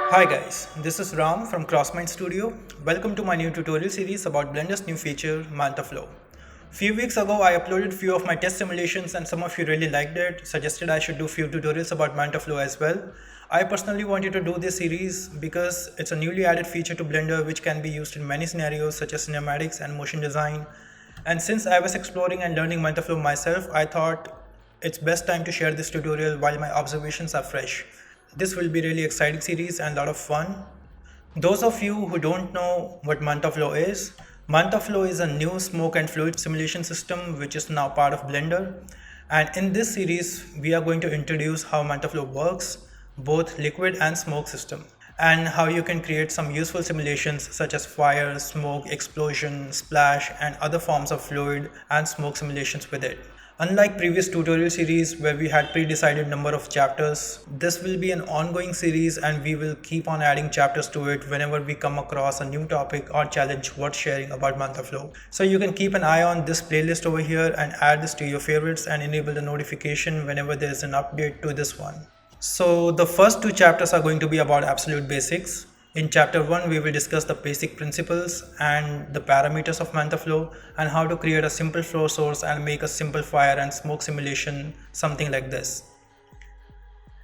Hi guys, this is Ram from Crossmind Studio. Welcome to my new tutorial series about Blender's new feature, Mantaflow. Few weeks ago I uploaded few of my test simulations and some of you really liked it, suggested I should do few tutorials about Mantaflow as well. I personally wanted to do this series because it's a newly added feature to Blender which can be used in many scenarios such as cinematics and motion design. And since I was exploring and learning Mantaflow myself, I thought it's best time to share this tutorial while my observations are fresh. This will be really exciting series and a lot of fun. Those of you who don't know what Mantaflow is a new smoke and fluid simulation system which is now part of Blender. And in this series, we are going to introduce how Mantaflow works, both liquid and smoke system, and how you can create some useful simulations such as fire, smoke, explosion, splash, and other forms of fluid and smoke simulations with it. Unlike previous tutorial series where we had pre-decided number of chapters, this will be an ongoing series and we will keep on adding chapters to it whenever we come across a new topic or challenge worth sharing about Mantaflow. So you can keep an eye on this playlist over here and add this to your favorites and enable the notification whenever there is an update to this one. So the first two chapters are going to be about absolute basics. In chapter 1, we will discuss the basic principles and the parameters of Mantaflow and how to create a simple flow source and make a simple fire and smoke simulation, something like this.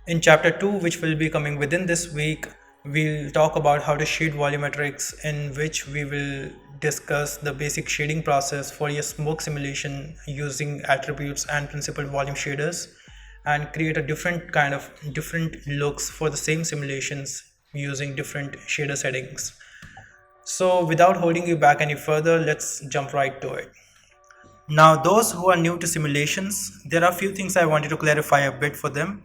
In chapter 2, which will be coming within this week, we'll talk about how to shade volumetrics, in which we will discuss the basic shading process for your smoke simulation using attributes and principal volume shaders and create a different looks for the same simulations using different shader settings. So without holding you back any further, let's jump right to it. Now those who are new to simulations, there are a few things I wanted to clarify a bit for them.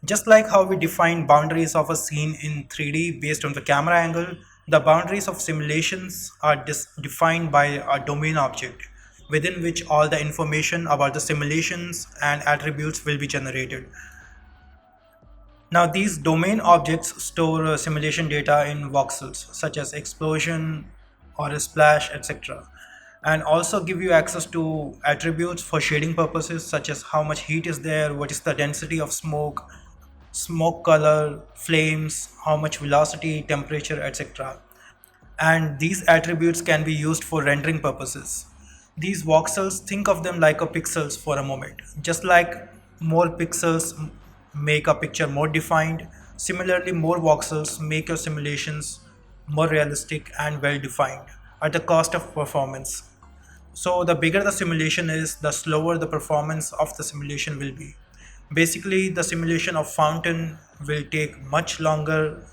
Just like how we define boundaries of a scene in 3D based on the camera angle, the boundaries of simulations are defined by a domain object within which all the information about the simulations and attributes will be generated. Now these domain objects store simulation data in voxels such as explosion or a splash, etc. and also give you access to attributes for shading purposes such as how much heat is there, what is the density of smoke, smoke color, flames, how much velocity, temperature, etc. And these attributes can be used for rendering purposes. These voxels, think of them like a pixels for a moment. Just like more pixels make a picture more defined, similarly more voxels make your simulations more realistic and well defined at the cost of performance. So the bigger the simulation is, the slower the performance of the simulation will be. Basically, the simulation of fountain will take much longer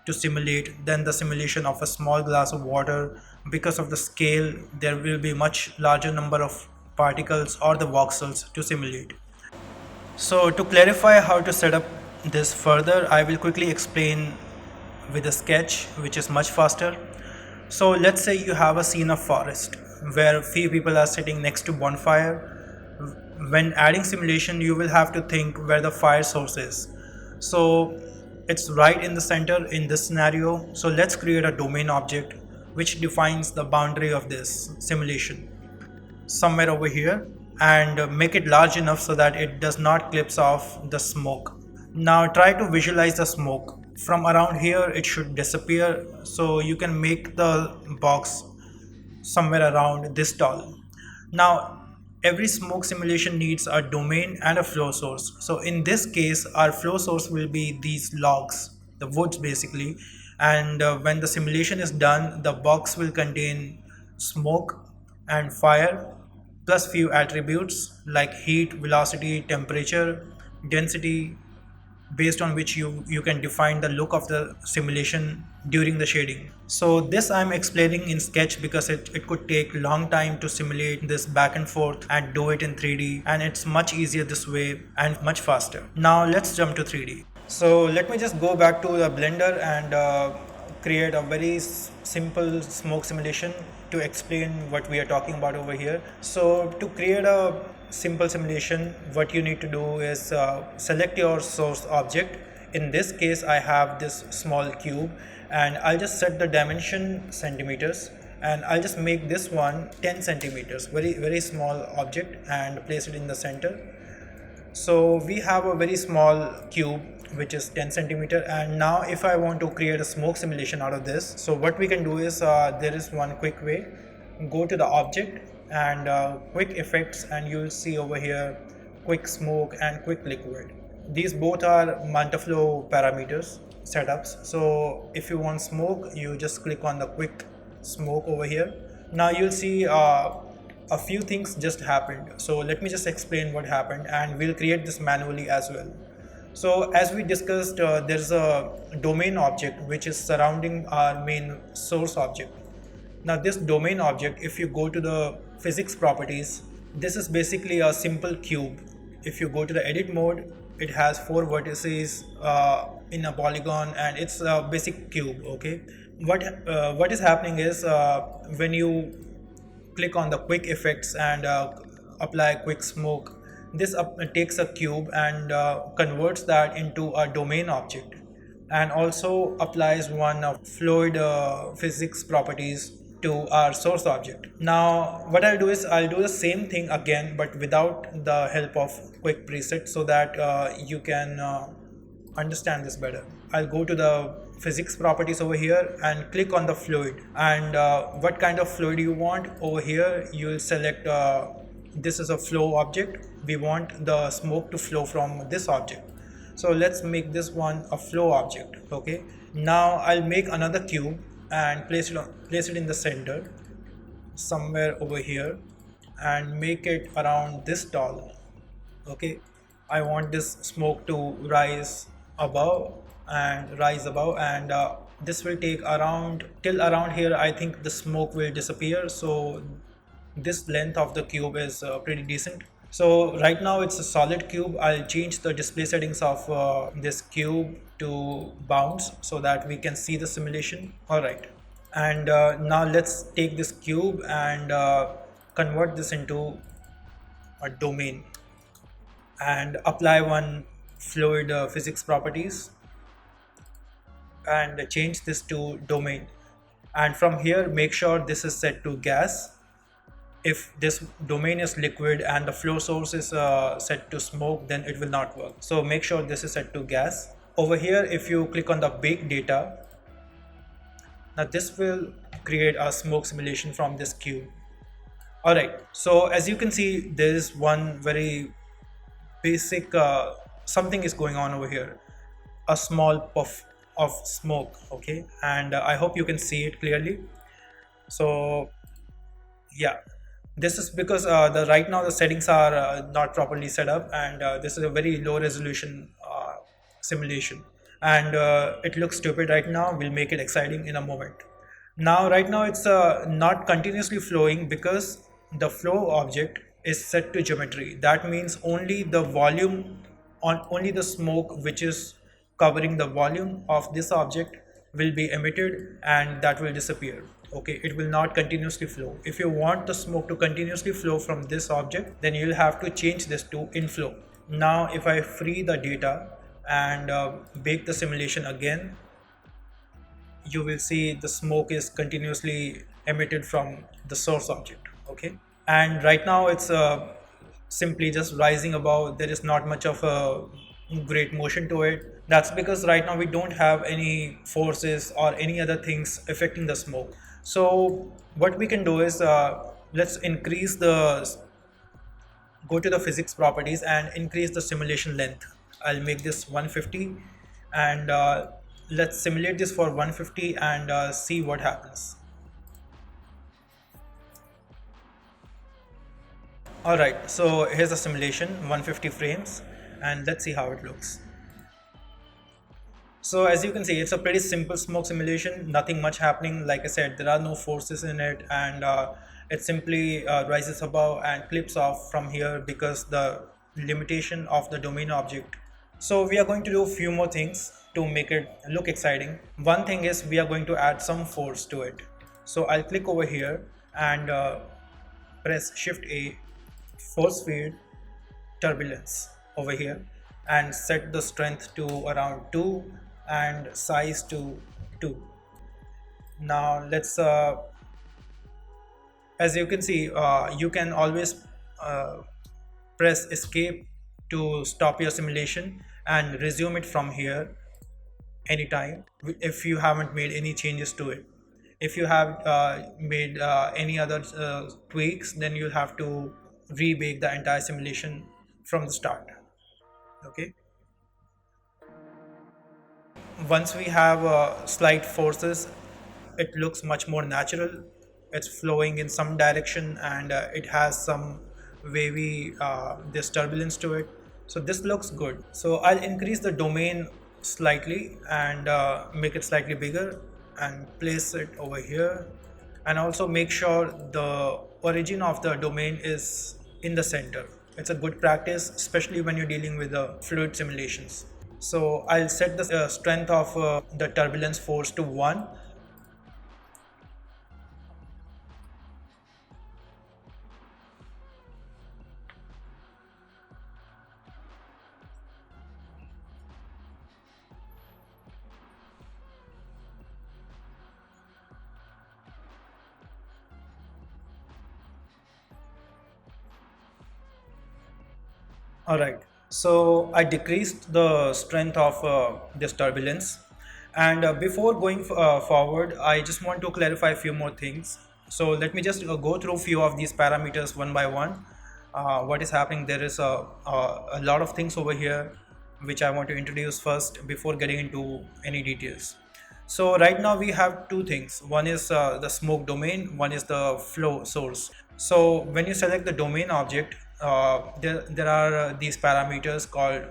to simulate than the simulation of a small glass of water. Because of the scale, there will be much larger number of particles or the voxels to simulate. So to clarify how to set up this further, I will quickly explain with a sketch which is much faster. So let's say you have a scene of forest where few people are sitting next to bonfire. When adding simulation, you will have to think where the fire source is. So it's right in the center in this scenario. So let's create a domain object which defines the boundary of this simulation somewhere over here and make it large enough so that it does not clips off the smoke. Now try to visualize the smoke. From around here it should disappear, so you can make the box somewhere around this tall. Now every smoke simulation needs a domain and a flow source. So in this case our flow source will be these logs, the woods basically, and when the simulation is done, the box will contain smoke and fire plus few attributes like heat, velocity, temperature, density, based on which you can define the look of the simulation during the shading. So this I'm explaining in sketch because it could take long time to simulate this back and forth and do it in 3D, and it's much easier this way and much faster. Now let's jump to 3D. So let me just go back to the Blender and create a very simple smoke simulation to explain what we are talking about over here. So to create a simple simulation, what you need to do is select your source object. In this case I have this small cube and I'll just set the dimension centimeters and I'll just make this one 10 centimeters, very small object, and place it in the center. So we have a very small cube which is 10 centimeter, and now if I want to create a smoke simulation out of this, so what we can do is there is one quick way. Go to the object and quick effects, and you'll see over here quick smoke and quick liquid. These both are Mantaflow parameters setups. So if you want smoke, you just click on the quick smoke over here. Now you'll see a few things just happened. So let me just explain what happened, and we'll create this manually as well. So as we discussed, there's a domain object which is surrounding our main source object. Now this domain object, if you go to the physics properties, this is basically a simple cube. If you go to the edit mode, it has 4 vertices in a polygon, and it's a basic cube. Okay, what is happening is when you click on the quick effects and apply quick smoke, this takes a cube and converts that into a domain object, and also applies one fluid physics properties to our source object. Now what I'll do is I'll do the same thing again, but without the help of quick preset, so that you can understand this better. I'll go to the physics properties over here and click on the fluid, and what kind of fluid you want. Over here you'll select this is a flow object. We want the smoke to flow from this object, so let's make this one a flow object. Okay, now I'll make another cube and place it in the center somewhere over here, and make it around this tall. Okay, I want this smoke to rise above and this will take around till around here. I think the smoke will disappear, so this length of the cube is pretty decent. So right now it's a solid cube. I'll change the display settings of this cube to bounds so that we can see the simulation. All right, and now let's take this cube and convert this into a domain and apply one fluid physics properties and change this to domain. And from here, make sure this is set to gas. If this domain is liquid and the flow source is set to smoke, then it will not work. So make sure this is set to gas. Over here, if you click on the bake data, now this will create a smoke simulation from this cube. All right, so as you can see, there is one very basic something is going on over here, a small puff of smoke. Okay, and I hope you can see it clearly. So yeah, this is because right now the settings are not properly set up, and this is a very low resolution simulation, and it looks stupid right now. We'll make it exciting in a moment. Now right now it's not continuously flowing because the flow object is set to geometry. That means only the volume on only the smoke which is covering the volume of this object will be emitted, and that will disappear. Okay, it will not continuously flow. If you want the smoke to continuously flow from this object, then you'll have to change this to inflow. Now if I free the data and bake the simulation again, you will see the smoke is continuously emitted from the source object. Okay, and right now it's simply just rising above. There is not much of a great motion to it. That's because right now we don't have any forces or any other things affecting the smoke. So what we can do is let's increase the go to the physics properties and increase the simulation length. I'll make this 150, and let's simulate this for 150 and see what happens. Alright, so here's the simulation, 150 frames, and let's see how it looks. So as you can see, it's a pretty simple smoke simulation, nothing much happening. Like I said, there are no forces in it, and it simply rises above and clips off from here because the limitation of the domain object. So we are going to do a few more things to make it look exciting. One thing is we are going to add some force to it. So I'll click over here and press Shift A, force field turbulence over here, and set the strength to around 2 and size to 2. Now let's as you can see, you can always press escape to stop your simulation and resume it from here anytime if you haven't made any changes to it. If you have made any other tweaks, then you'll have to rebake the entire simulation from the start. Okay. Once we have slight forces, it looks much more natural. It's flowing in some direction, and it has some wavy this turbulence to it, so this looks good. So I'll increase the domain slightly and make it slightly bigger and place it over here, and also make sure the origin of the domain is in the center. It's a good practice, especially when you're dealing with the fluid simulations. So I'll set the strength of the turbulence force to 1. Alright, so I decreased the strength of this turbulence, and before going forward, I just want to clarify a few more things. So let me just go through a few of these parameters one by one. What is happening? There is a lot of things over here which I want to introduce first before getting into any details. So right now we have two things. One is the smoke domain, one is the flow source. So when you select the domain object, there are these parameters called,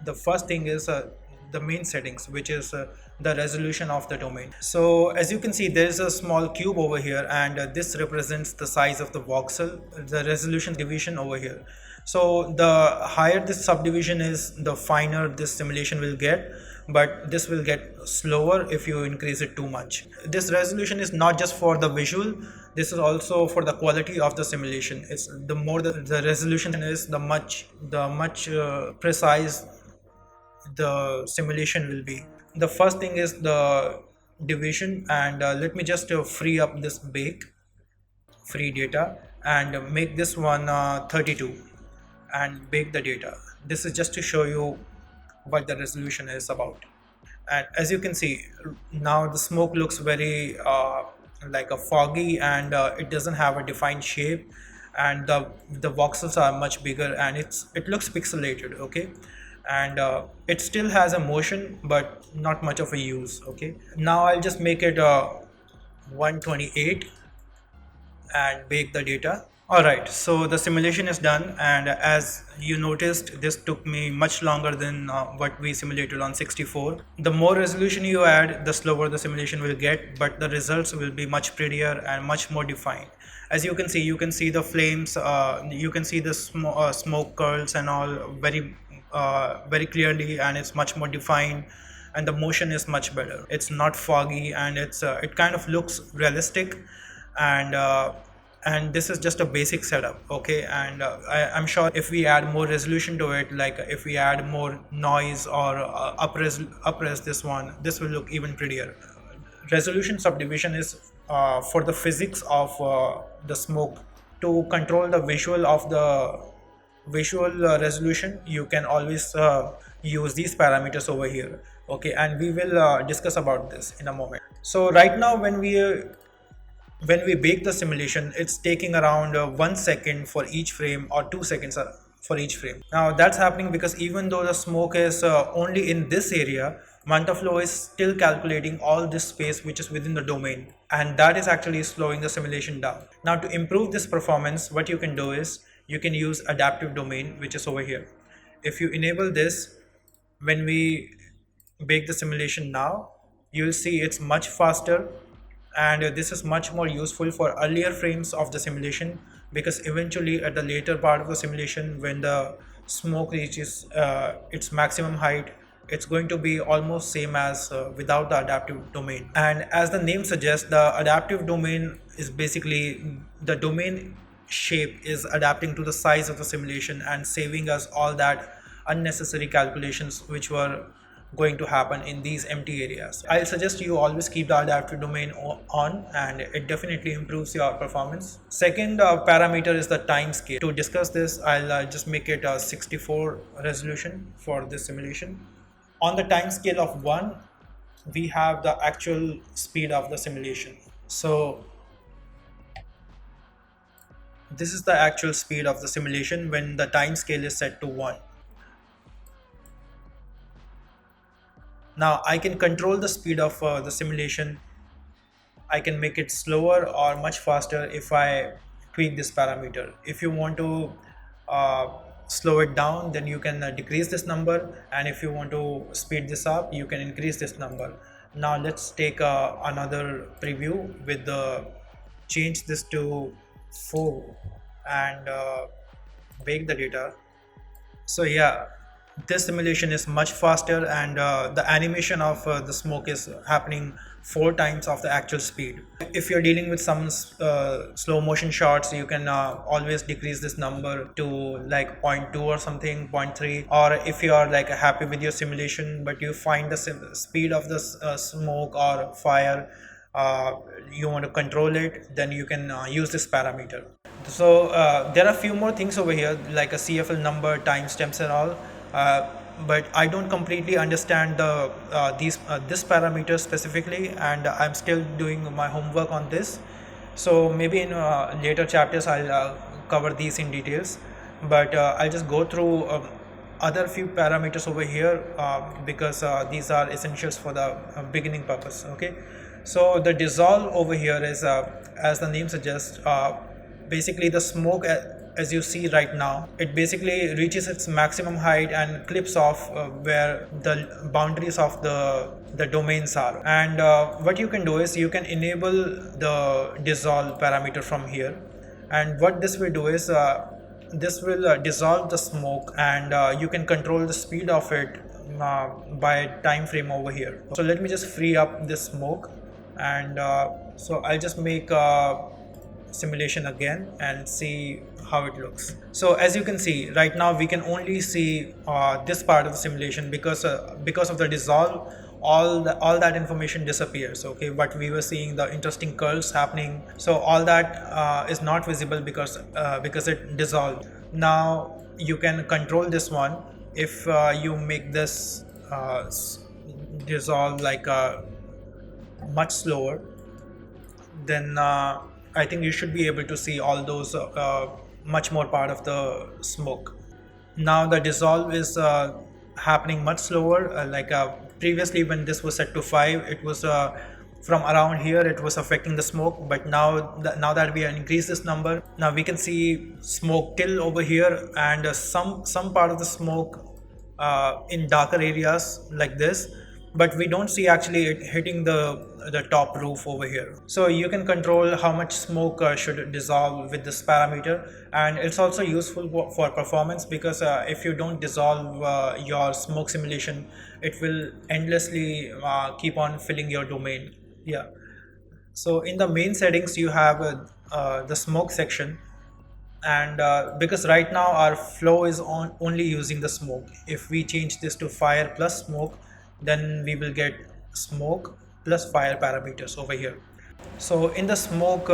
the first thing is the main settings, which is the resolution of the domain. So as you can see, there is a small cube over here, and this represents the size of the voxel, the resolution division over here. So the higher this subdivision is, the finer this simulation will get, but this will get slower if you increase it too much. This resolution is not just for the visual, this is also for the quality of the simulation. It's the more the resolution is, the much precise the simulation will be. The first thing is the division, and let me just free up this bake free data and make this one 32 and bake the data. This is just to show you what the resolution is about. And as you can see, now the smoke looks very like a foggy, and it doesn't have a defined shape, and the voxels are much bigger, and it looks pixelated. Okay, and it still has a motion but not much of a use. Okay, now I'll just make it 128 and bake the data. Alright, so the simulation is done, and as you noticed, this took me much longer than what we simulated on 64. The more resolution you add, the slower the simulation will get, but the results will be much prettier and much more defined. As you can see the flames, you can see the smoke curls and all very clearly, and it's much more defined, and the motion is much better. It's not foggy, and it kind of looks realistic, and this is just a basic setup. Okay, and I'm sure if we add more resolution to it, like if we add more noise or upres this one, this will look even prettier. Resolution subdivision is for the physics of the smoke. To control the visual of the visual resolution, you can always use these parameters over here. Okay, and we will discuss about this in a moment. So right now, when we bake the simulation, it's taking around 1 second for each frame, or 2 seconds for each frame. Now that's happening because even though the smoke is only in this area, Mantaflow is still calculating all this space which is within the domain, and that is actually slowing the simulation down. Now to improve this performance, what you can do is you can use adaptive domain, which is over here. If you enable this, when we bake the simulation now, you'll see it's much faster, and this is much more useful for earlier frames of the simulation, because eventually at the later part of the simulation, when the smoke reaches its maximum height, it's going to be almost same as without the adaptive domain. And as the name suggests, the adaptive domain is basically the domain shape is adapting to the size of the simulation and saving us all that unnecessary calculations which were going to happen in these empty areas. I'll suggest you always keep the adaptive domain on, and it definitely improves your performance. Second parameter is the time scale. To discuss this, I'll just make it a 64 resolution for this simulation. On the time scale of 1, we have the actual speed of the simulation. So this is the actual speed of the simulation when the time scale is set to 1. Now I can control the speed of the simulation. I can make it slower or much faster if I tweak this parameter. If you want to slow it down, then you can decrease this number, and if you want to speed this up, you can increase this number. Now let's take another preview with the change this to 4 and bake the data. So yeah, this simulation is much faster, and the animation of the smoke is happening 4 times of the actual speed. If you're dealing with some slow motion shots, you can always decrease this number to like 0.2 or something, 0.3. Or if you are like happy with your simulation but you find the speed of the smoke or fire, you want to control it, then you can use this parameter. So there are a few more things over here like a CFL number, timestamps and all, but I don't completely understand the this parameter specifically, and I'm still doing my homework on this. So maybe in later chapters I'll cover these in details, but I'll just go through other few parameters over here because these are essentials for the beginning purpose. Okay, so the dissolve over here is as the name suggests, basically the smoke, as you see right now, it basically reaches its maximum height and clips off where the boundaries of the domains are. And what you can do is you can enable the dissolve parameter from here, and what this will do is this will dissolve the smoke, and you can control the speed of it by time frame over here. So let me just free up this smoke, and so I'll just make simulation again and see how it looks. So as you can see right now, we can only see this part of the simulation because of the dissolve, all that information disappears. Okay, but we were seeing the interesting curls happening, so all that is not visible because it dissolved. Now you can control this one. If you make this dissolve like much slower, then I think you should be able to see all those much more part of the smoke. Now the dissolve is happening much slower, like previously when this was set to 5, it was from around here it was affecting the smoke, but now that we increase this number, now we can see smoke till over here, and some part of the smoke in darker areas like this, but we don't see actually it hitting the top roof over here. So you can control how much smoke should dissolve with this parameter, and it's also useful for performance because if you don't dissolve your smoke simulation, it will endlessly keep on filling your domain. Yeah. So in the main settings you have the smoke section, and because right now our flow is only using the smoke. If we change this to fire plus smoke, then we will get smoke plus fire parameters over here. So in the smoke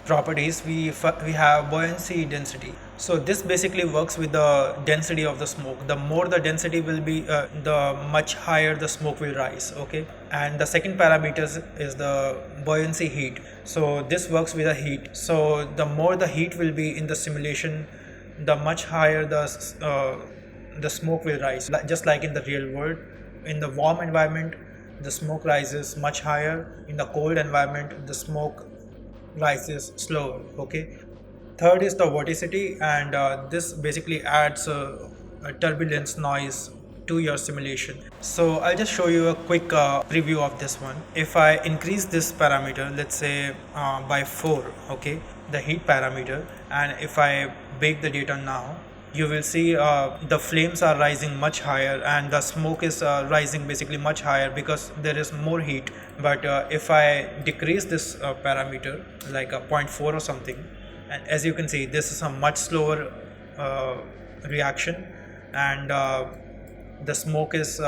properties, we have buoyancy density. So this basically works with the density of the smoke. The more the density will be, the much higher the smoke will rise. Okay, and the second parameter is the buoyancy heat. So this works with the heat. So the more the heat will be in the simulation, the much higher the smoke will rise, just like in the real world. In the warm environment, the smoke rises much higher. In the cold environment, the smoke rises slower. Okay. Third is the vorticity, and this basically adds a turbulence noise to your simulation. So I'll just show you a quick preview of this one. If I increase this parameter, let's say by 4, okay, the heat parameter, and if I bake the data now, you will see the flames are rising much higher, and the smoke is rising basically much higher because there is more heat. But if I decrease this parameter like a 0.4 or something, and as you can see, this is a much slower reaction, and the smoke is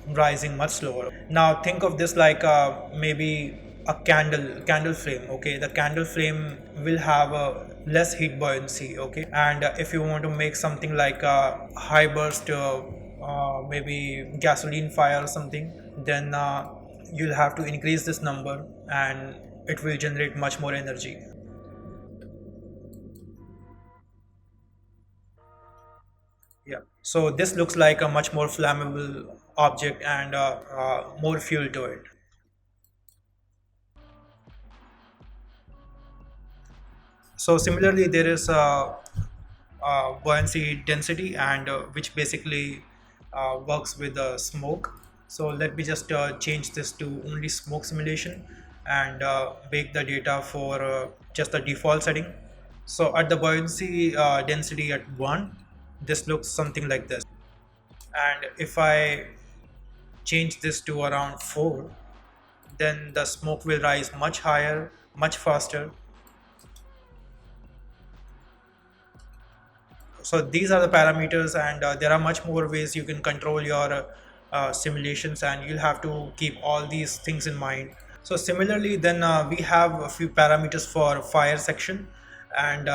rising much slower. Now think of this like maybe a candle flame. Okay, the candle flame will have a less heat buoyancy. Okay, and if you want to make something like a high burst maybe gasoline fire or something, then you'll have to increase this number and it will generate much more energy. Yeah, so this looks like a much more flammable object and more fuel to it. So similarly, there is buoyancy density and which basically works with the smoke. So let me just change this to only smoke simulation and bake the data for just the default setting. So at the buoyancy density at 1, this looks something like this. And if I change this to around 4, then the smoke will rise much higher, much faster. So these are the parameters, and there are much more ways you can control your simulations, and you'll have to keep all these things in mind. So similarly, then we have a few parameters for fire section and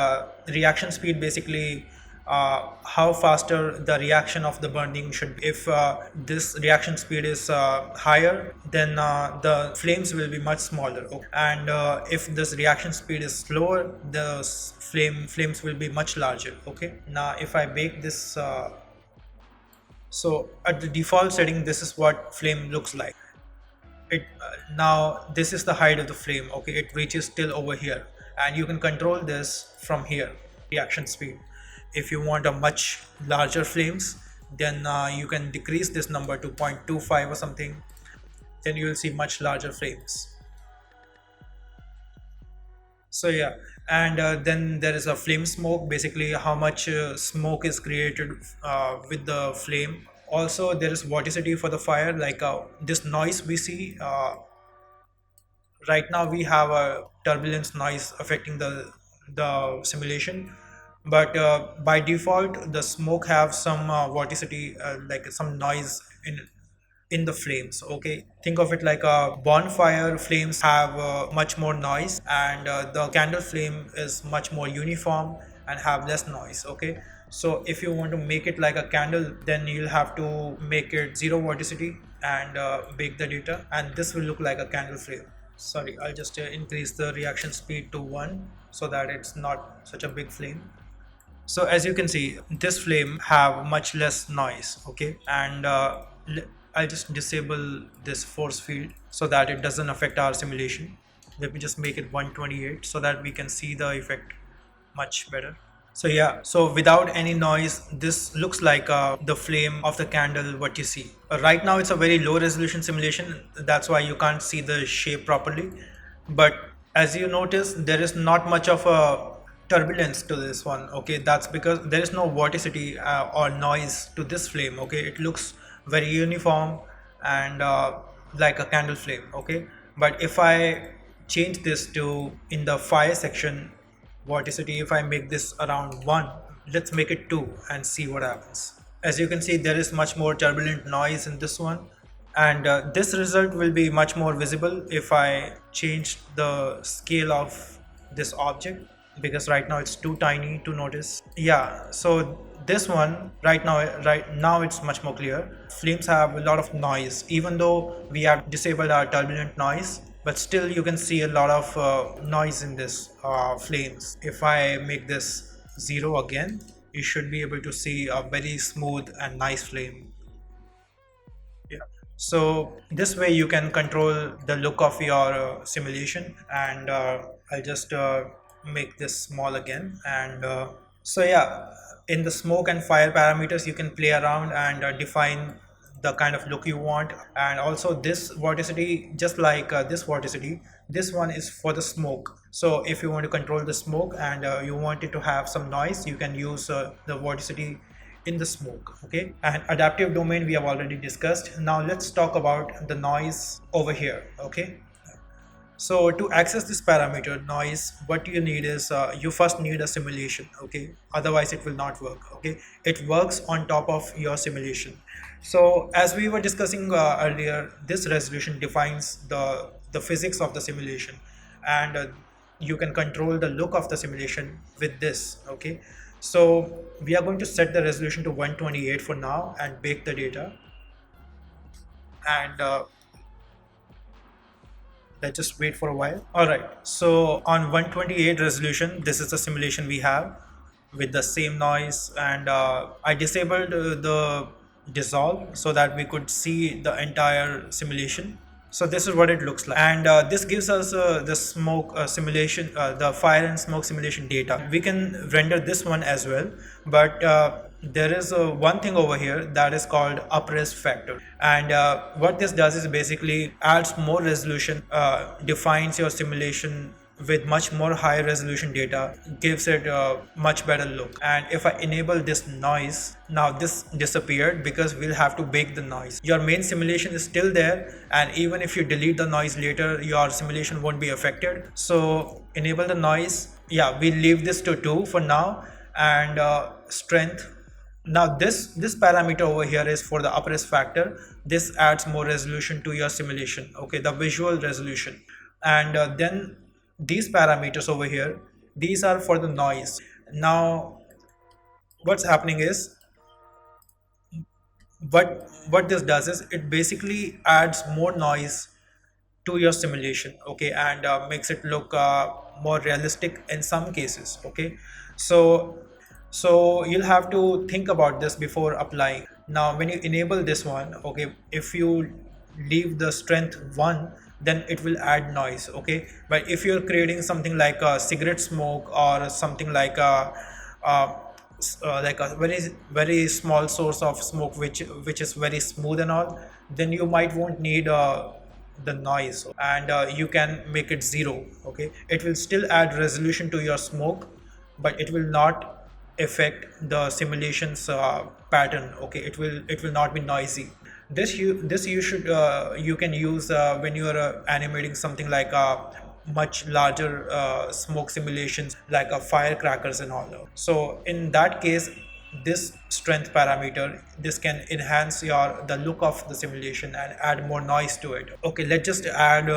reaction speed, basically how faster the reaction of the burning should be. If this reaction speed is higher, then the flames will be much smaller. Okay. And if this reaction speed is slower, the flames will be much larger. Okay. Now, if I bake this, so at the default setting, this is what flame looks like. It now this is the height of the flame. Okay, it reaches till over here, and you can control this from here. Reaction speed. If you want a much larger flames, then you can decrease this number to 0.25 or something, then you will see much larger flames. So yeah, and then there is a flame smoke, basically how much smoke is created with the flame. Also there is vorticity for the fire, like this noise we see. Right now we have a turbulence noise affecting the simulation, but by default the smoke have some vorticity, like some noise in the flames. Okay, think of it like a bonfire. Flames have much more noise, and the candle flame is much more uniform and have less noise. Okay, so if you want to make it like a candle, then you'll have to make it zero vorticity and bake the data, and this will look like a candle flame. Sorry, I'll just increase the reaction speed to 1 so that it's not such a big flame. So as you can see, this flame have much less noise. Okay, and I'll just disable this force field so that it doesn't affect our simulation. Let me just make it 128 so that we can see the effect much better. So yeah, so without any noise, this looks like the flame of the candle what you see. Right now it's a very low resolution simulation, that's why you can't see the shape properly. But as you notice, there is not much of a turbulence to this one. Okay, that's because there is no vorticity or noise to this flame. Okay, it looks very uniform and like a candle flame. Okay, but if I change this to in the fire section vorticity, if I make this around 1, let's make it 2 and see what happens. As you can see, there is much more turbulent noise in this one, and this result will be much more visible if I change the scale of this object, because right now it's too tiny to notice. Yeah, so this one right now it's much more clear. Flames have a lot of noise, even though we have disabled our turbulent noise, but still you can see a lot of noise in this flames. If I make this 0 again, you should be able to see a very smooth and nice flame. Yeah, so this way you can control the look of your simulation, and I'll just make this small again. And so yeah, in the smoke and fire parameters you can play around and define the kind of look you want. And also this vorticity, just like this vorticity, this one is for the smoke. So if you want to control the smoke and you want it to have some noise, you can use the vorticity in the smoke. Okay, and adaptive domain we have already discussed. Now let's talk about the noise over here. Okay, So to access this parameter noise, what you need is you first need a simulation, okay? Otherwise it will not work, okay? It works on top of your simulation. So as we were discussing earlier, this resolution defines the physics of the simulation, and you can control the look of the simulation with this, okay? So we are going to set the resolution to 128 for now and bake the data, and let's just wait for a while. All right, so on 128 resolution, this is the simulation we have with the same noise, and I disabled the dissolve so that we could see the entire simulation. So this is what it looks like, and this gives us the smoke simulation, the fire and smoke simulation data. We can render this one as well, but there is one thing over here that is called upres factor, and what this does is basically adds more resolution, defines your simulation with much more high resolution data, gives it a much better look. And if I enable this noise, now this disappeared because we'll have to bake the noise. Your main simulation is still there, and even if you delete the noise later, your simulation won't be affected. So enable the noise. Yeah, we leave this to 2 for now, and strength. Now this parameter over here is for the upres factor. This adds more resolution to your simulation, okay, the visual resolution. And then these parameters over here, these are for the noise. Now what's happening is, what this does is it basically adds more noise to your simulation, okay, and makes it look more realistic in some cases, okay. So you'll have to think about this before applying. Now when you enable this one, okay, if you leave the strength 1, then it will add noise, okay. But if you're creating something like a cigarette smoke or something like a very small source of smoke which is very smooth and all, then you might won't need the noise, and you can make it 0, okay. It will still add resolution to your smoke, but it will not affect the simulations pattern, okay. It will not be noisy. This you should you can use when you are animating something like a much larger smoke simulations like a firecrackers and all. So in that case, this strength parameter, this can enhance the look of the simulation and add more noise to it. Okay, let's just add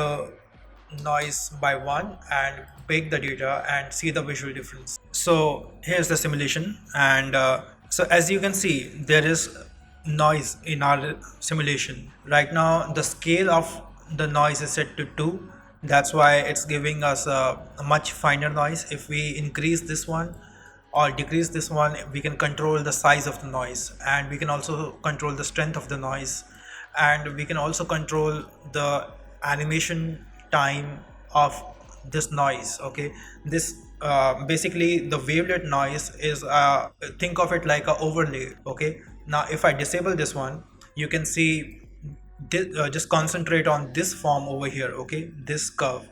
noise by 1 and bake the data and see the visual difference. So here's the simulation, and so as you can see, there is noise in our simulation. Right now the scale of the noise is set to 2. That's why it's giving us a much finer noise. If we increase this one or decrease this one, we can control the size of the noise, and we can also control the strength of the noise, and we can also control the animation time of this noise, okay. This basically the wavelet noise is think of it like a overlay, okay. Now if I disable this one, you can see this, just concentrate on this form over here, okay, this curve,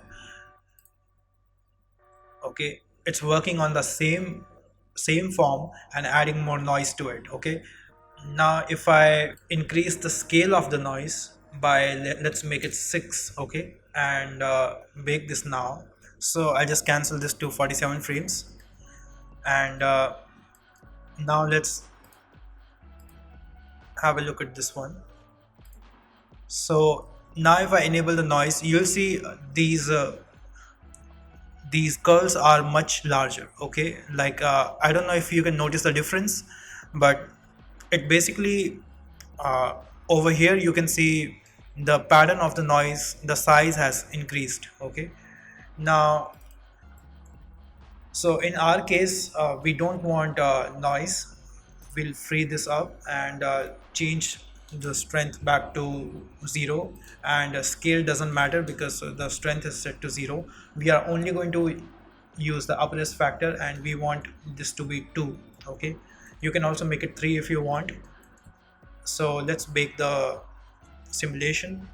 okay. It's working on the same form and adding more noise to it, okay. Now if I increase the scale of the noise by let's make it 6, okay, and make this now. So I just cancel this to 47 frames, and now let's have a look at this one. So now if I enable the noise, you'll see these curls are much larger, okay. Like I don't know if you can notice the difference, but it basically over here you can see the pattern of the noise, the size has increased, okay. Now so in our case we don't want noise. We'll free this up and change the strength back to 0, and scale doesn't matter because the strength is set to 0. We are only going to use the upres factor, and we want this to be 2, okay. You can also make it 3 if you want. So let's bake the simulation.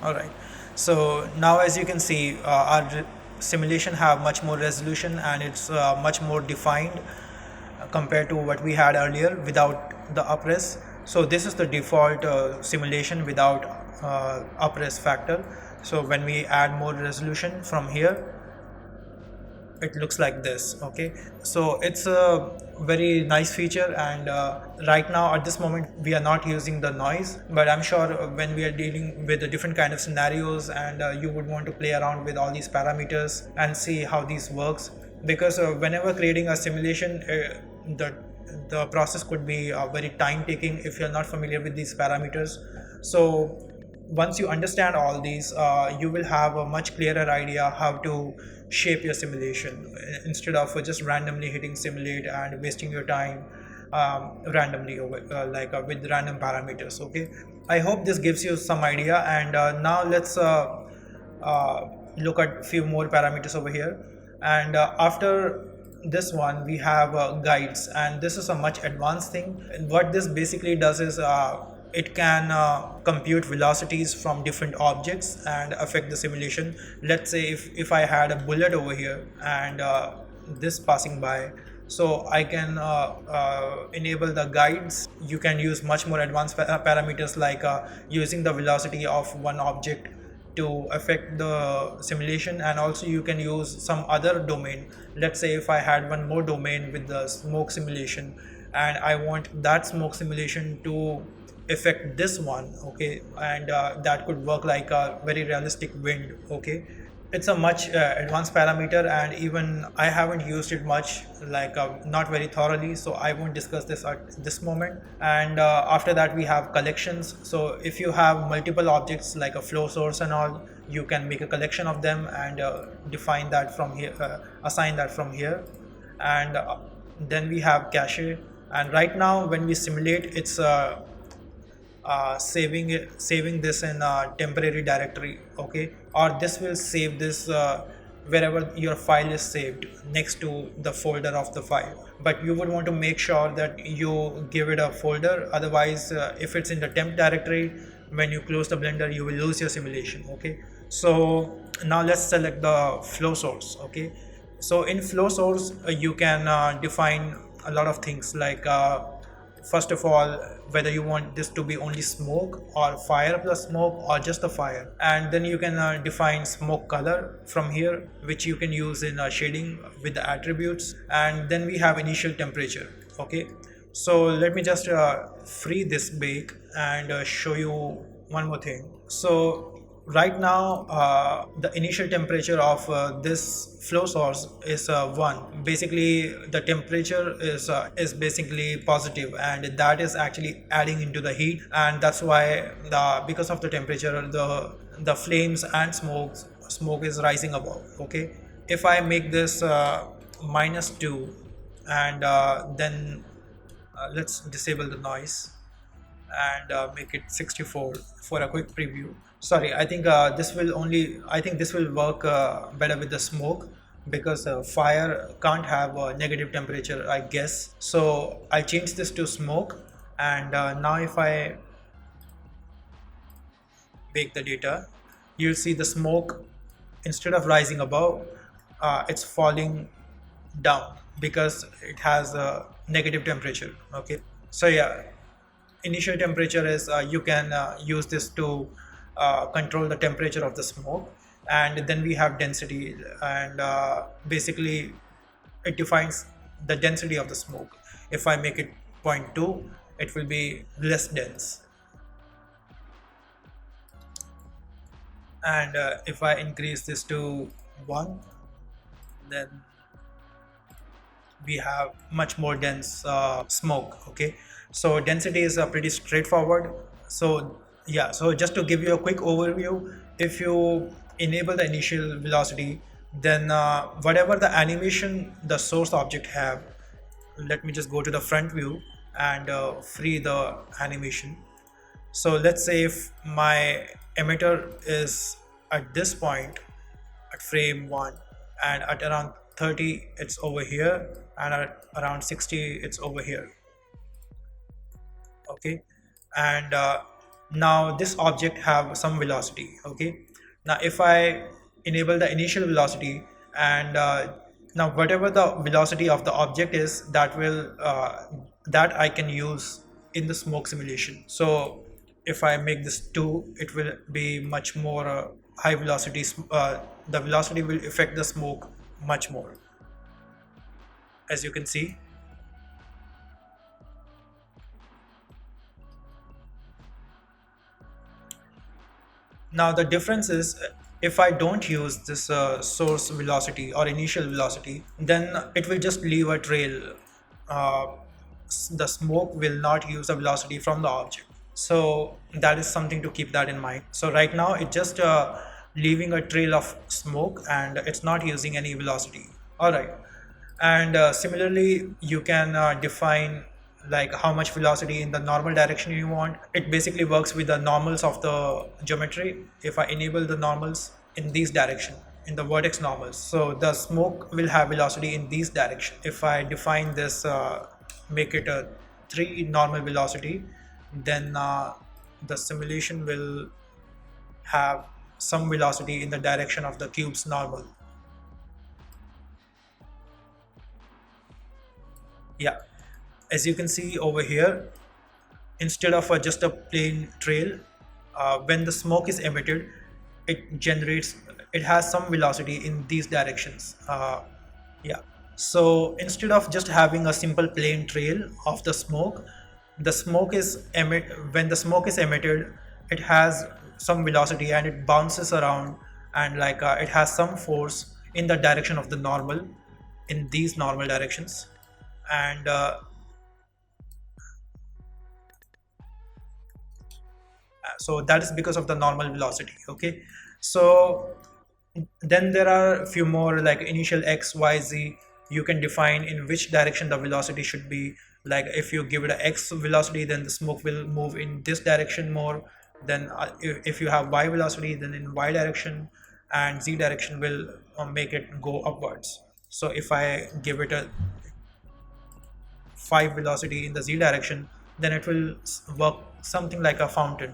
All right, so now as you can see, our simulation have much more resolution, and it's much more defined compared to what we had earlier without the upres. So this is the default simulation without upres factor. So when we add more resolution from here, it looks like this. Okay, so it's a very nice feature, and right now at this moment we are not using the noise, but I'm sure when we are dealing with the different kind of scenarios, and you would want to play around with all these parameters and see how these works, because whenever creating a simulation, the process could be very time taking if you're not familiar with these parameters. So once you understand all these, you will have a much clearer idea how to shape your simulation, instead of just randomly hitting simulate and wasting your time randomly over, with random parameters. Okay, I hope this gives you some idea, and now let's look at few more parameters over here. And after this one we have guides, and this is a much advanced thing. And what this basically does is it can compute velocities from different objects and affect the simulation. Let's say if I had a bullet over here and this passing by, so I can enable the guides. You can use much more advanced parameters, like using the velocity of one object to affect the simulation, and also you can use some other domain. Let's say if I had one more domain with the smoke simulation, and I want that smoke simulation to affect this one. Okay, and that could work like a very realistic wind. Okay, it's a much advanced parameter, and even I haven't used it much, like not very thoroughly, so I won't discuss this at this moment. And after that we have collections. So if you have multiple objects like a flow source and all, you can make a collection of them and define that from here, assign that from here. And then we have cache, and right now when we simulate, it's saving this in a temporary directory. Okay, or this will save this wherever your file is saved, next to the folder of the file. But you would want to make sure that you give it a folder, otherwise if it's in the temp directory, when you close the blender you will lose your simulation. Okay, so now let's select the flow source. Okay, so in flow source you can define a lot of things, like first of all, whether you want this to be only smoke or fire plus smoke or just the fire. And then you can define smoke color from here, which you can use in shading with the attributes. And then we have initial temperature. Okay, so let me just free this bake and show you one more thing. So right now the initial temperature of this flow source is 1. Basically the temperature is basically positive, and that is actually adding into the heat, and that's why because of the temperature, the flames and smoke is rising above. Okay, if I make this -2, and then let's disable the noise and make it 64 for a quick preview. Sorry, I think this will work better with the smoke, because fire can't have a negative temperature, I guess. So I'll change this to smoke, and now if I bake the data, you'll see the smoke, instead of rising above, it's falling down because it has a negative temperature. Okay, so yeah, initial temperature is you can use this to control the temperature of the smoke. And then we have density, and basically it defines the density of the smoke. If I make it 0.2, it will be less dense, and if I increase this to 1, then we have much more dense smoke. Okay, so density is pretty straightforward. So yeah, so just to give you a quick overview, if you enable the initial velocity, then whatever the animation the source object have, let me just go to the front view and free the animation. So let's say if my emitter is at this point at frame 1, and at around 30 it's over here, and at around 60 it's over here. Okay, and now this object have some velocity. Okay, now if I enable the initial velocity, and now whatever the velocity of the object is, that will that I can use in the smoke simulation. So if I make this 2, it will be much more high velocity, the velocity will affect the smoke much more, as you can see. Now the difference is, if I don't use this source velocity or initial velocity, then it will just leave a trail. Uh, the smoke will not use the velocity from the object. So that is something to keep that in mind. So right now it's just leaving a trail of smoke and it's not using any velocity. All right. And similarly, you can define like how much velocity in the normal direction you want. It basically works with the normals of the geometry. If I enable the normals in these direction, in the vertex normals, so the smoke will have velocity in these direction. If I define this, make it a 3 normal velocity, then the simulation will have some velocity in the direction of the cube's normal. Yeah, as you can see over here, instead of just a plain trail, when the smoke is emitted, it has some velocity in these directions. Yeah, so instead of just having a simple plain trail of the smoke, when the smoke is emitted, it has some velocity and it bounces around, and like it has some force in the direction of the normal, in these normal directions. And so that is because of the normal velocity. Okay, so then there are a few more, like initial x, y, z. You can define in which direction the velocity should be. Like if you give it a x velocity, then the smoke will move in this direction more. Then if you have y velocity, then in y direction, and z direction will make it go upwards. So if I give it a 5 velocity in the z direction, then it will work something like a fountain.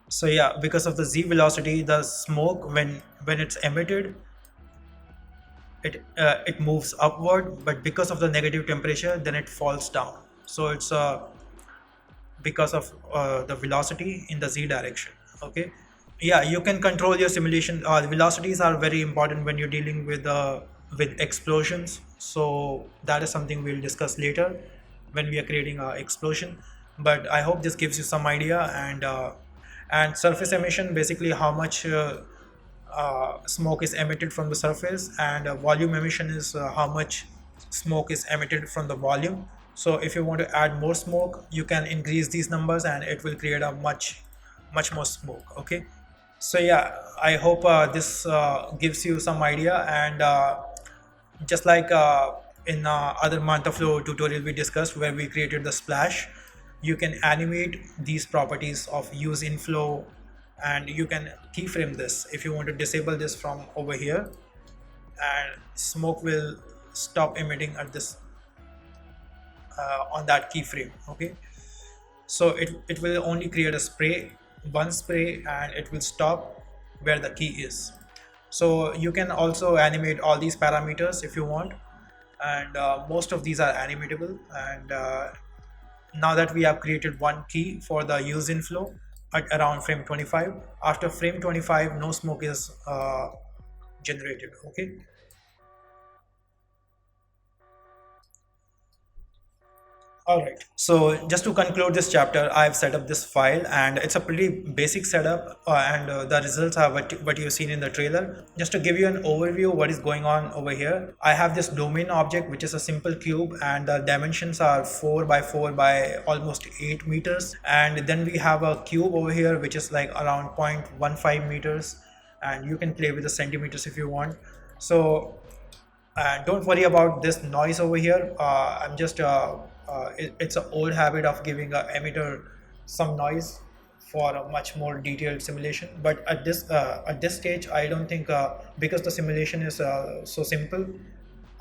So yeah, because of the z velocity, the smoke, when it's emitted, it moves upward, but because of the negative temperature, then it falls down. So it's because of the velocity in the z direction. Okay, yeah, you can control your simulation. Velocities are very important when you're dealing with explosions. So that is something we'll discuss later when we are creating an explosion. But I hope this gives you some idea. And surface emission, basically how much smoke is emitted from the surface, and volume emission is how much smoke is emitted from the volume. So if you want to add more smoke, you can increase these numbers and it will create a much more smoke. Okay, so yeah, I hope this gives you some idea. And just like in other Mantaflow tutorial we discussed, where we created the splash, you can animate these properties of use inflow, and you can keyframe this. If you want to disable this from over here, and smoke will stop emitting at this on that keyframe. Okay, so it will only create a spray, one spray, and it will stop where the key is. So you can also animate all these parameters if you want, and most of these are animatable. And now that we have created one key for the use inflow at around frame 25, after frame 25 no smoke is generated. Okay, alright, so just to conclude this chapter, I've set up this file and it's a pretty basic setup, and the results are what you've seen in the trailer. Just to give you an overview of what is going on over here, I have this domain object which is a simple cube, and the dimensions are 4 by 4 by almost 8 meters. And then we have a cube over here which is like around 0.15 meters, and you can play with the centimeters if you want. So don't worry about this noise over here. I'm just it's an old habit of giving a emitter some noise for a much more detailed simulation. But at this stage, I don't think, because the simulation is so simple,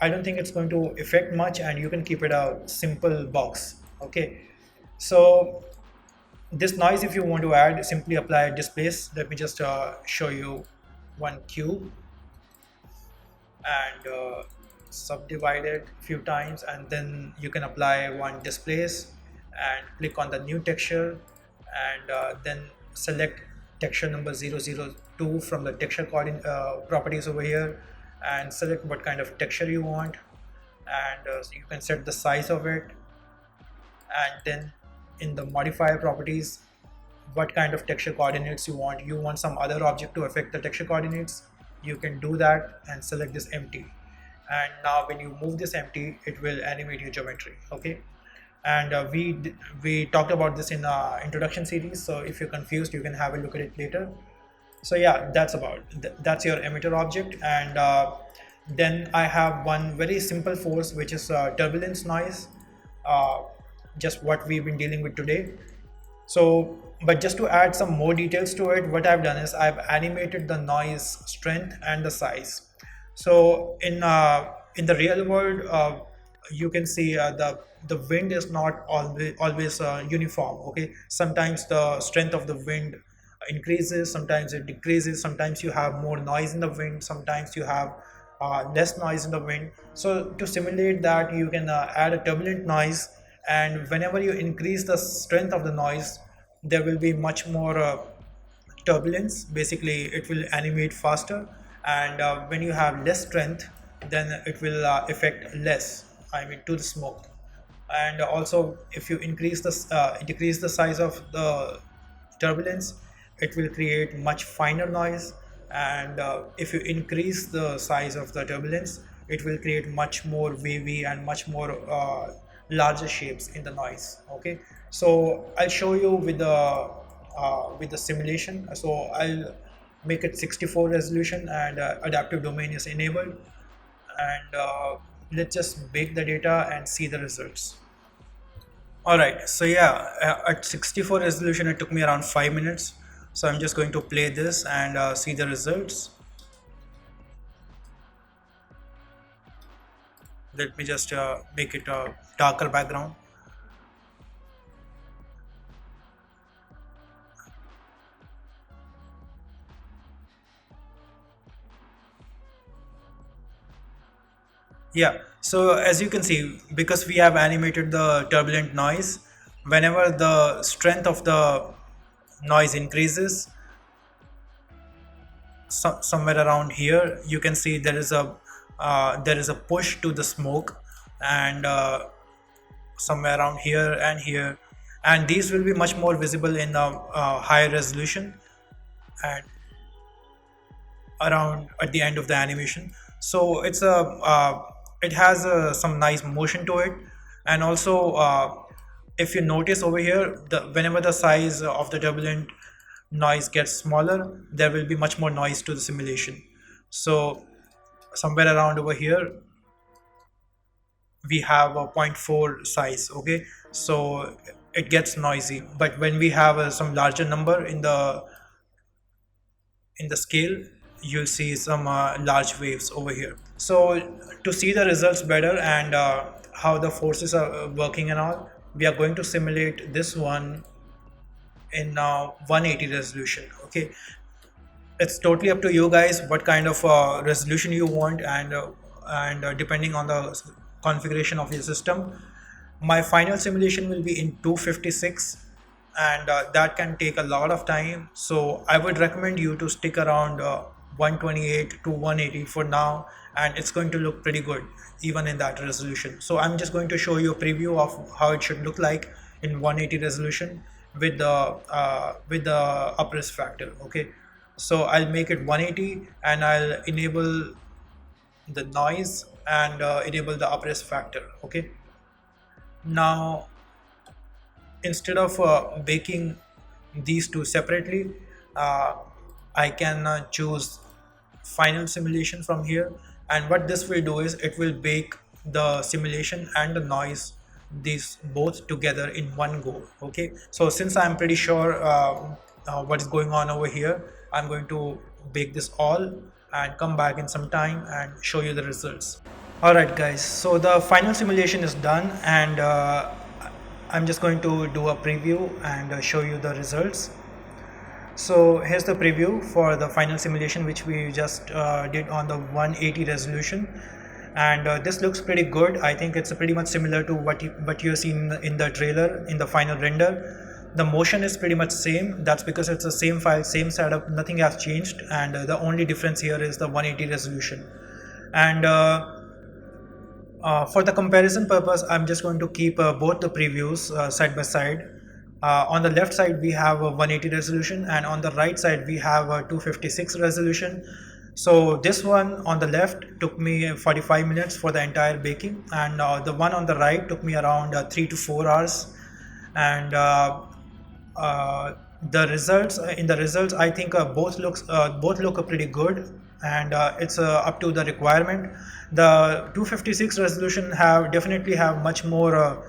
I don't think it's going to affect much, and you can keep it a simple box. Okay, so this noise, if you want to add, simply apply displace. Let me just show you one cube, and subdivide it a few times, and then you can apply one displace and click on the new texture, and then select texture number 002 from the texture coordinate properties over here, and select what kind of texture you want, and so you can set the size of it. And then in the modifier properties, what kind of texture coordinates you want. You want some other object to affect the texture coordinates, you can do that and select this empty. And now when you move this empty, it will animate your geometry. Okay, and we talked about this in our introduction series, so if you're confused, you can have a look at it later. So yeah, that's your emitter object. And then I have one very simple force, which is turbulence noise, just what we've been dealing with today. So but just to add some more details to it, what I've done is I've animated the noise strength and the size. So in the real world, you can see the wind is not always uniform. Okay, sometimes the strength of the wind increases, sometimes it decreases, sometimes you have more noise in the wind, sometimes you have less noise in the wind. So to simulate that, you can add a turbulent noise, and whenever you increase the strength of the noise, there will be much more turbulence. Basically it will animate faster, and when you have less strength, then it will affect less, I mean, to the smoke. And also if you increase decrease the size of the turbulence, it will create much finer noise. And if you increase the size of the turbulence, it will create much more wavy and much more larger shapes in the noise. Okay, so I'll show you with the simulation. So I'll make it 64 resolution, and adaptive domain is enabled, and let's just bake the data and see the results. All right, so yeah, at 64 resolution it took me around 5 minutes. So I'm just going to play this and see the results. Let me just make it a darker background. Yeah, so as you can see, because we have animated the turbulent noise, whenever the strength of the noise increases, somewhere around here, you can see there is a push to the smoke, and somewhere around here and here, and these will be much more visible in a higher resolution and around at the end of the animation. So it has some nice motion to it. And also if you notice over here, whenever the size of the turbulent noise gets smaller, there will be much more noise to the simulation. So somewhere around over here we have a 0.4 size. Okay, so it gets noisy, but when we have some larger number in the scale, you'll see some large waves over here. So to see the results better and how the forces are working and all, we are going to simulate this one in 180 resolution. Okay, it's totally up to you guys what kind of resolution you want, and depending on the configuration of your system. My final simulation will be in 256, and that can take a lot of time, so I would recommend you to stick around 128 to 180 for now, and it's going to look pretty good even in that resolution. So I'm just going to show you a preview of how it should look like in 180 resolution with the uprest factor. Okay, so I'll make it 180 and I'll enable the noise and enable the uprest factor. Okay, now instead of baking these two separately, I can choose final simulation from here, and what this will do is it will bake the simulation and the noise, these both together in one go. Okay, so since I'm pretty sure what is going on over here, I'm going to bake this all and come back in some time and show you the results. Alright guys, so the final simulation is done, and I'm just going to do a preview and show you the results. So here's the preview for the final simulation which we just did on the 180 resolution, and this looks pretty good. I think it's pretty much similar to what you've seen in the trailer, in the final render. The motion is pretty much same. That's because it's the same file, same setup, nothing has changed, and the only difference here is the 180 resolution. And for the comparison purpose, I'm just going to keep both the previews side by side. On the left side we have a 180 resolution, and on the right side we have a 256 resolution. So this one on the left took me 45 minutes for the entire baking, and the one on the right took me around 3 to 4 hours. And the results in the results, I think both look pretty good, and it's up to the requirement. The 256 resolution definitely have much more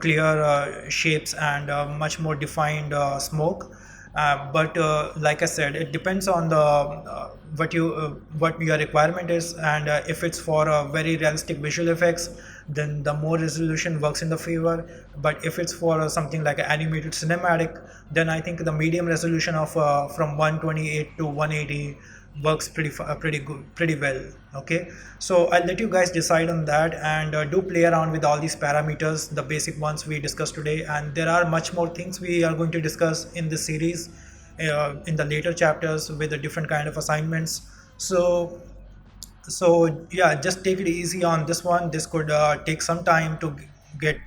clear shapes and much more defined smoke. But like I said, it depends on the what your requirement is, and if it's for very realistic visual effects, then the more resolution works in the favor. But if it's for something like an animated cinematic, then I think the medium resolution of from 128 to 180 works pretty well. Okay, so I'll let you guys decide on that, and do play around with all these parameters, the basic ones we discussed today, and there are much more things we are going to discuss in this series in the later chapters with the different kind of assignments. So yeah, just take it easy on this one. This could take some time to get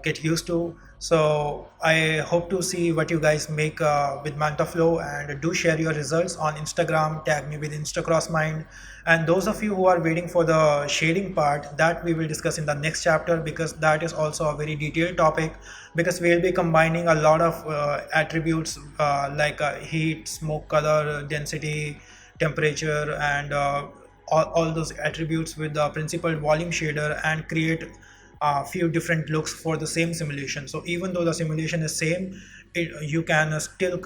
get used to. So I hope to see what you guys make with Mantaflow, and do share your results on Instagram. Tag me with Crossmind. And those of you who are waiting for the shading part, that we will discuss in the next chapter, because that is also a very detailed topic, because we will be combining a lot of attributes like heat, smoke, color, density, temperature, and all those attributes with the principal volume shader, and create a few different looks for the same simulation. So even though the simulation is same, you can still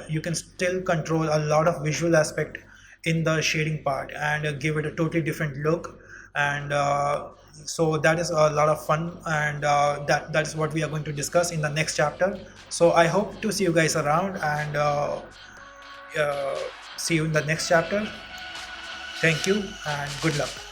you can still control a lot of visual aspect in the shading part, and give it a totally different look. And so that is a lot of fun, and that is what we are going to discuss in the next chapter. So I hope to see you guys around, and see you in the next chapter. Thank you and good luck.